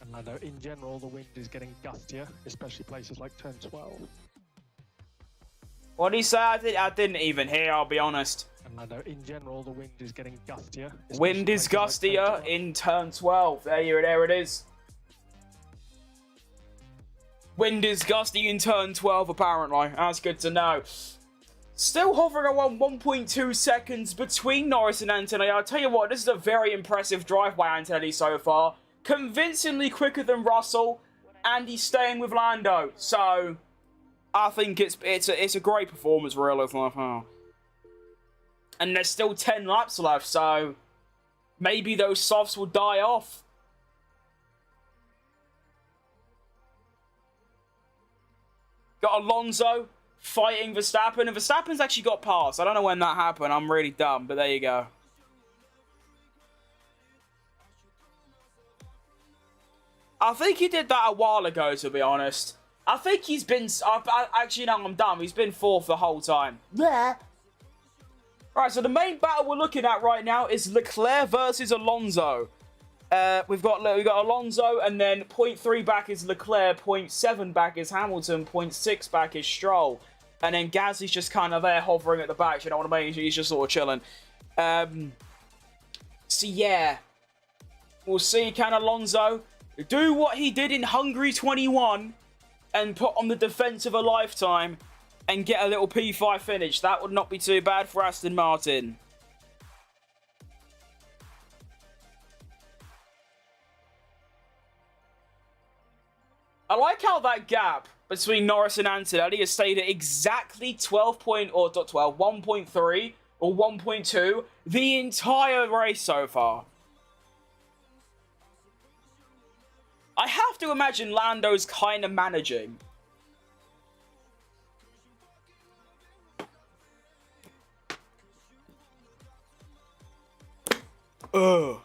And I know in general the wind is getting gustier, especially places like turn 12. What did he say? I didn't even hear, I'll be honest. And I know in general the wind is getting gustier. Wind is gustier in turn 12. There it is. Wind is gusty in turn 12, apparently. That's good to know. Still hovering around 1.2 seconds between Norris and Antonelli. I'll tell you what, this is a very impressive drive by Antonelli so far. Convincingly quicker than Russell, and he's staying with Lando. So, I think it's a great performance, really. And there's still 10 laps left, so maybe those softs will die off. Got Alonso fighting Verstappen, and Verstappen's actually got past. I don't know when that happened. I'm really dumb, but there you go. I think he did that a while ago, to be honest. I think he's been... actually, no, I'm dumb. He's been 4th the whole time. Yeah. Right, so the main battle we're looking at right now is Leclerc versus Alonso. We've got Alonso, and then 0.3 back is Leclerc, 0.7 back is Hamilton, 0.6 back is Stroll. And then Gasly's just kind of there hovering at the back, you know what I mean? He's just sort of chilling. So yeah. We'll see, can Alonso do what he did in Hungary 21 and put on the defense of a lifetime and get a little P5 finish? That would not be too bad for Aston Martin. I like how that gap between Norris and Antonelli has stayed at exactly 1.3 or 1.2 the entire race so far. I have to imagine Lando's kind of managing. Ugh.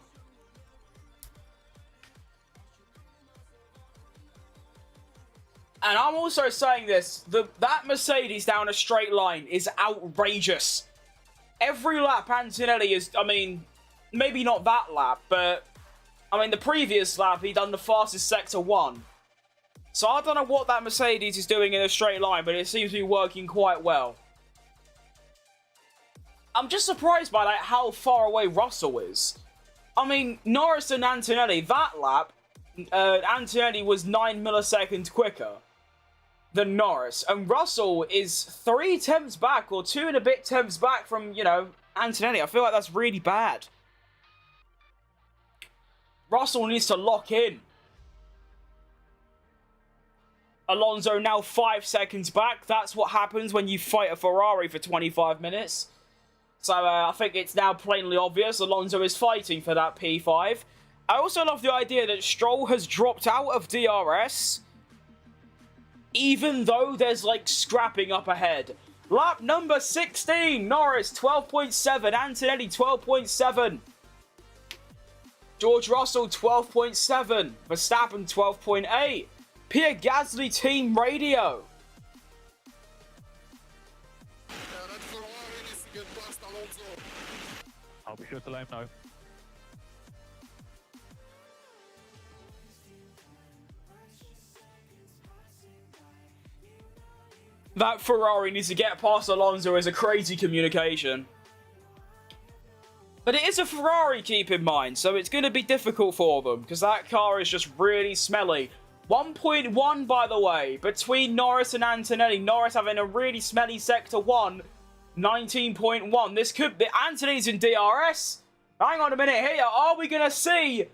And I'm also saying this, that Mercedes down a straight line is outrageous. Every lap, Antonelli is, I mean, maybe not that lap, but, I mean, the previous lap, he done the fastest Sector 1. So I don't know what that Mercedes is doing in a straight line, but it seems to be working quite well. I'm just surprised by like how far away Russell is. I mean, Norris and Antonelli, that lap, Antonelli was 9 milliseconds quicker than Norris. And Russell is 3 tenths back, or 2 and a bit tenths back from, you know, Antonelli. I feel like that's really bad. Russell needs to lock in. Alonso now 5 seconds back. That's what happens when you fight a Ferrari for 25 minutes. So I think it's now plainly obvious Alonso is fighting for that P5. I also love the idea that Stroll has dropped out of DRS, even though there's like scrapping up ahead. Lap number 16, Norris 12.7, Antonelli 12.7, George Russell 12.7, Verstappen 12.8, Pierre Gasly team radio. I'll be sure to let him know. That Ferrari needs to get past Alonso as a crazy communication. But it is a Ferrari, keep in mind, so it's going to be difficult for them, because that car is just really smelly. 1.1, by the way, between Norris and Antonelli. Norris having a really smelly Sector 1, 19.1. This could be... Anthony's in DRS. Hang on a minute here. Are we going to see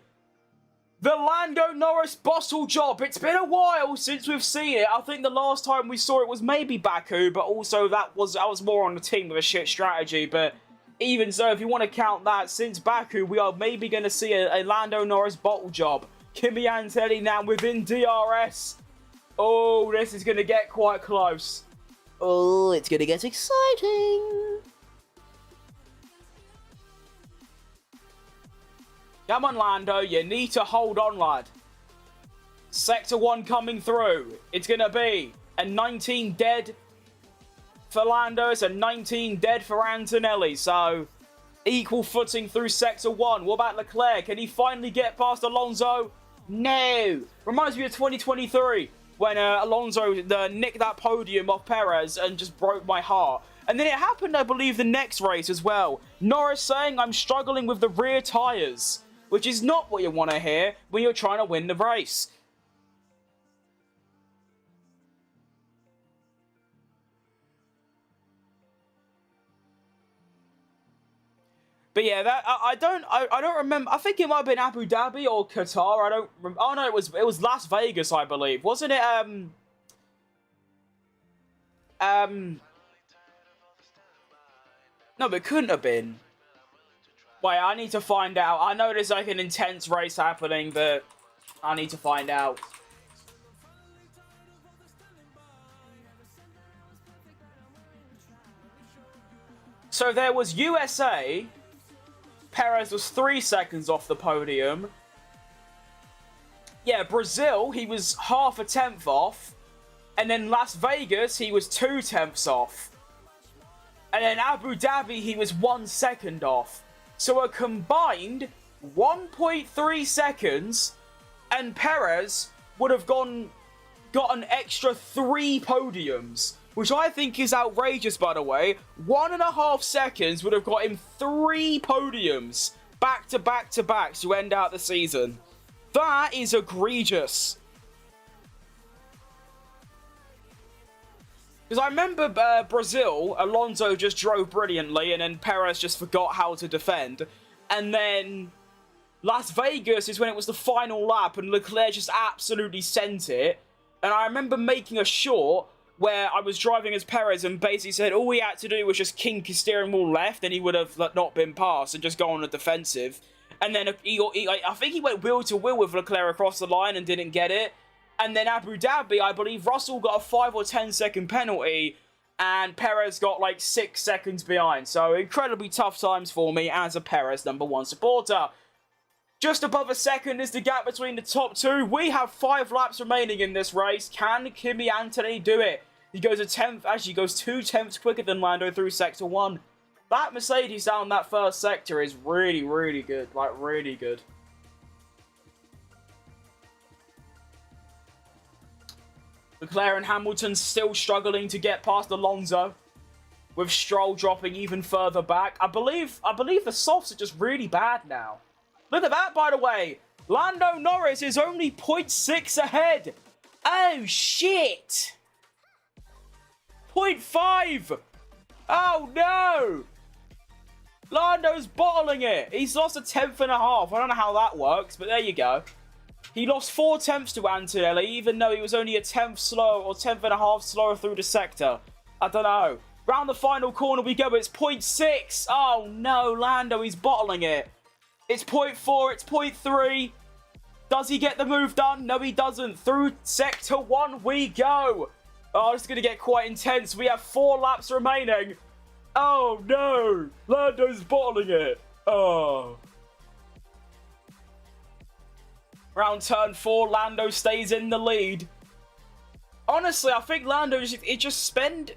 the Lando Norris bottle job? It's been a while since we've seen it. I think the last time we saw it was maybe Baku, but also that was more on the team with a shit strategy. But even so, if you want to count that, since Baku, we are maybe going to see a Lando Norris bottle job. Kimi Antonelli now within DRS. Oh, this is going to get quite close. Oh, it's going to get exciting. Come on, Lando. You need to hold on, lad. Sector 1 coming through. It's going to be a 19 dead for Lando. It's a 19 dead for Antonelli. So, equal footing through Sector 1. What about Leclerc? Can he finally get past Alonso? No. Reminds me of 2023. When Alonso nicked that podium off Perez and just broke my heart. And then it happened, I believe, the next race as well. Norris saying, I'm struggling with the rear tyres. Which is not what you want to hear when you're trying to win the race. But yeah, that I don't remember. I think it might have been Abu Dhabi or Qatar. I don't. Oh no, it was Las Vegas, I believe, wasn't it? No, but it couldn't have been. Wait, I need to find out. I know there's like an intense race happening, but I need to find out. So there was USA. Perez was 3 seconds off the podium. Yeah, Brazil, he was half a tenth off. And then Las Vegas, he was 2 tenths off. And then Abu Dhabi, he was 1 second off. So a combined 1.3 seconds, and Perez would have got an extra 3 podiums. Which I think is outrageous, by the way. 1.5 seconds would have got him 3 podiums back to back to back to end out the season. That is egregious. Because I remember Brazil, Alonso just drove brilliantly and then Perez just forgot how to defend. And then Las Vegas is when it was the final lap and Leclerc just absolutely sent it. And I remember making a short where I was driving as Perez and basically said all he had to do was just kink his steering wheel left and he would have not been passed and just go on the defensive. And then I think he went wheel to wheel with Leclerc across the line and didn't get it. And then Abu Dhabi, I believe Russell got a 5 or 10 second penalty and Perez got like 6 seconds behind. So incredibly tough times for me as a Perez #1 supporter. Just above a second is the gap between the top two. We have 5 laps remaining in this race. Can Kimi Anthony do it? He goes a 10th, actually goes 2 tenths quicker than Lando through Sector 1. That Mercedes down that first sector is really, really good. Like, really good. Leclerc and Hamilton still struggling to get past Alonso, with Stroll dropping even further back. I believe the softs are just really bad now. Look at that, by the way. Lando Norris is only 0.6 ahead. Oh, shit. 0.5. Oh, no. Lando's bottling it. He's lost a 10th and a half. I don't know how that works, but there you go. He lost 4 tenths to Antonelli, even though he was only a 10th slower or 10th and a half slower through the sector. I don't know. Round the final corner we go. It's 0.6. Oh, no, Lando, he's bottling it. It's 0.4, it's 0.3. Does he get the move done? No, he doesn't. Through Sector 1 we go. Oh, this is going to get quite intense. We have 4 laps remaining. Oh, no. Lando's bottling it. Oh. Round turn 4, Lando stays in the lead. Honestly, I think Lando just spend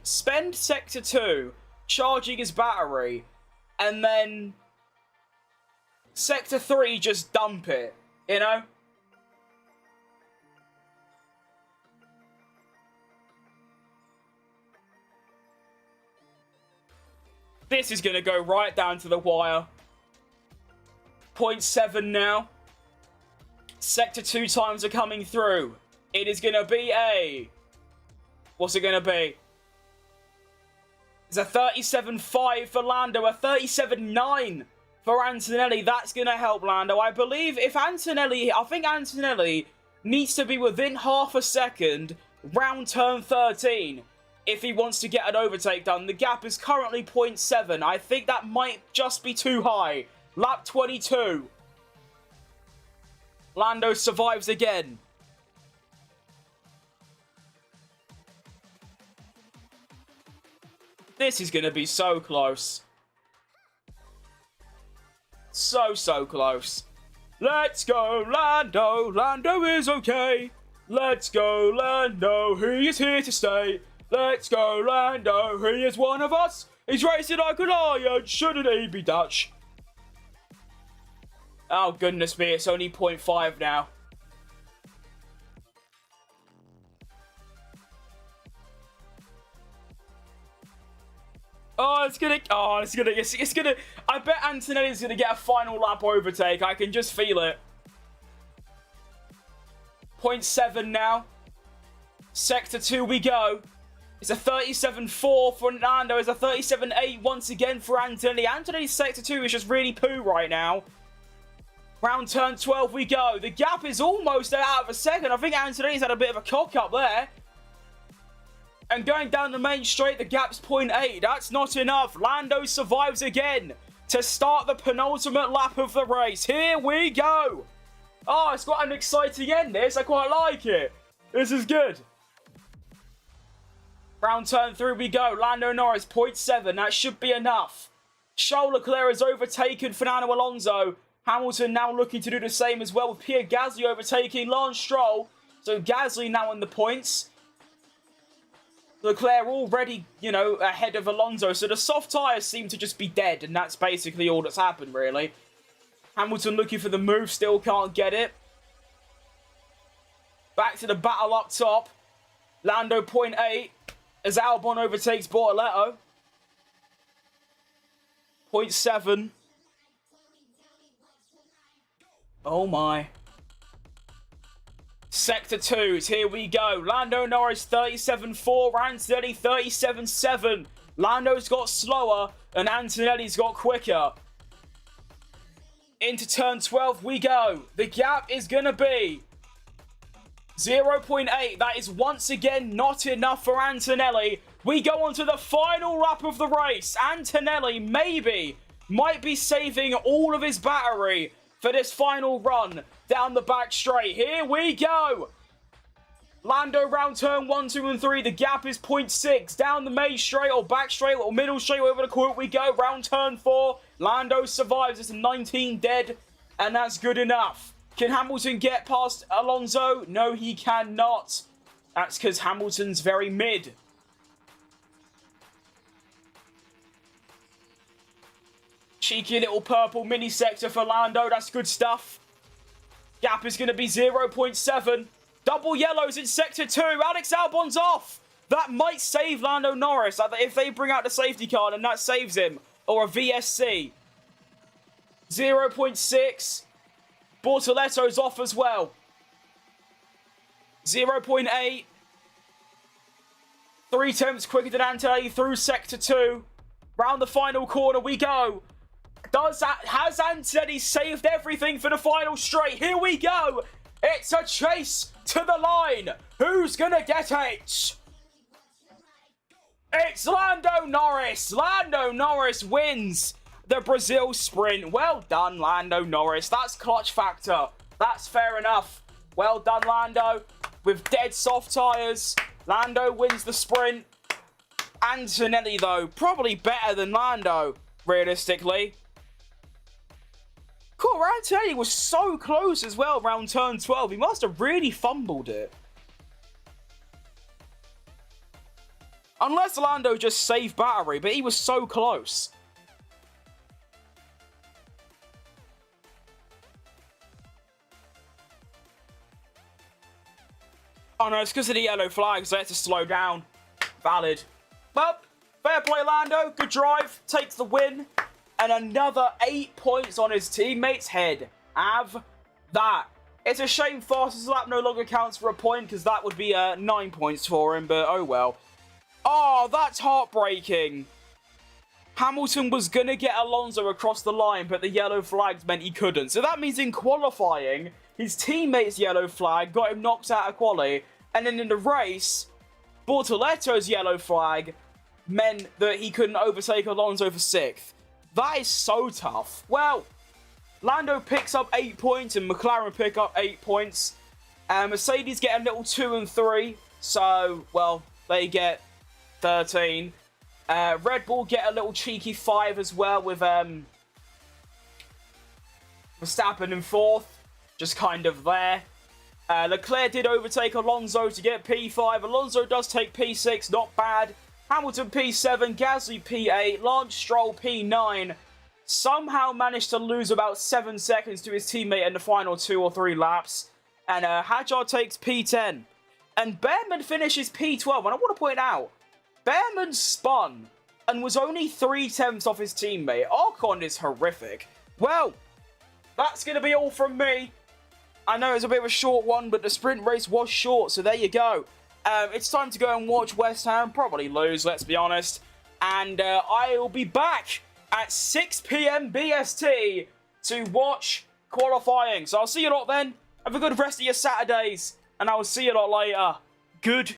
Sector 2 charging his battery, and then Sector 3 just dump it, you know? This is going to go right down to the wire. 0.7 now. Sector 2 times are coming through. It is going to be a... What's it going to be? It's a 37.5 for Lando, a 37.9 for Antonelli. That's going to help Lando. I believe if Antonelli... I think Antonelli needs to be within half a second round turn 13 if he wants to get an overtake done. The gap is currently 0.7. I think that might just be too high. Lap 22. Lando survives again. This is going to be so close. So close. Let's go, Lando. Lando is okay. Let's go, Lando. He is here to stay. Let's go, Lando. He is one of us. He's racing like a lion. Shouldn't he be Dutch? Oh, goodness me. It's only 0.5 now. Oh, it's gonna, I bet Antonelli's gonna get a final lap overtake. I can just feel it. 0.7 now. Sector 2 we go. It's a 37.4 for Lando. It's a 37.8 once again for Antonelli. Antonelli's Sector 2 is just really poo right now. Round turn 12 we go. The gap is almost out of a second. I think Antonelli's had a bit of a cock up there. And going down the main straight, the gap's 0.8. That's not enough. Lando survives again to start the penultimate lap of the race. Here we go. Oh, it's got an exciting end, this. I quite like it. This is good. Round turn 3 we go. Lando Norris, 0.7. That should be enough. Charles Leclerc has overtaken Fernando Alonso. Hamilton now looking to do the same as well, with Pierre Gasly overtaking Lance Stroll. So Gasly now in the points. Leclerc already, ahead of Alonso. So the soft tyres seem to just be dead, and that's basically all that's happened, really. Hamilton looking for the move, still can't get it. Back to the battle up top. Lando 0.8 as Albon overtakes Bortoletto. 0.7. Oh my. Sector 2s, here we go. Lando Norris 37.4, Antonelli 37.7. Lando's got slower and Antonelli's got quicker. Into turn 12 we go. The gap is going to be 0.8. That is once again not enough for Antonelli. We go on to the final lap of the race. Antonelli might be saving all of his battery for this final run down the back straight. Here we go. Lando round turn 1, 2, and 3. The gap is 0.6. Down the main straight or back straight or middle straight, wherever the court we go. Round turn 4. Lando survives. It's a 19 dead. And that's good enough. Can Hamilton get past Alonso? No, he cannot. That's because Hamilton's very mid. Cheeky little purple mini sector for Lando. That's good stuff. Gap is going to be 0.7. Double yellows in sector 2. Alex Albon's off. That might save Lando Norris. If they bring out the safety car, then that saves him. Or a VSC. 0.6. Bortoletto's off as well. 0.8. 3 tenths quicker than Antonelli through sector 2. Round the final corner we go. Has Antonelli saved everything for the final straight? Here we go. It's a chase to the line. Who's gonna get it? It's Lando Norris. Lando Norris wins the Brazil sprint. Well done, Lando Norris. That's clutch factor. That's fair enough. Well done, Lando. With dead soft tyres, Lando wins the sprint. Antonelli, though, probably better than Lando, realistically. Cool, Antonelli was so close as well around turn 12. He must have really fumbled it. Unless Lando just saved battery, but he was so close. Oh no, it's because of the yellow flag, so I had to slow down. Valid. Well, fair play, Lando. Good drive. Takes the win. And another 8 points on his teammate's head. Have that. It's a shame fastest lap no longer counts for a point, because that would be 9 points for him, but oh well. Oh, that's heartbreaking. Hamilton was going to get Alonso across the line, but the yellow flags meant he couldn't. So that means in qualifying, his teammate's yellow flag got him knocked out of quali. And then in the race, Bortoletto's yellow flag meant that he couldn't overtake Alonso for 6th. That is so tough. Well, Lando picks up 8 points and McLaren pick up 8 points. Mercedes get a little 2 and 3. So, well, they get 13. Red Bull get a little cheeky 5 as well with Verstappen in 4th. Just kind of there. Leclerc did overtake Alonso to get P5. Alonso does take P6, not bad. Hamilton P7, Gasly P8, Lance Stroll P9. Somehow managed to lose about 7 seconds to his teammate in the final 2 or 3 laps. And Hadjar takes P10. And Behrman finishes P12. And I want to point out, Behrman spun and was only 3 tenths off his teammate. Ocon is horrific. Well, that's going to be all from me. I know it's a bit of a short one, but the sprint race was short, so there you go. It's time to go and watch West Ham, probably lose, let's be honest. And I will be back at 6 PM BST to watch qualifying. So I'll see you lot then. Have a good rest of your Saturdays, and I will see you lot later. Good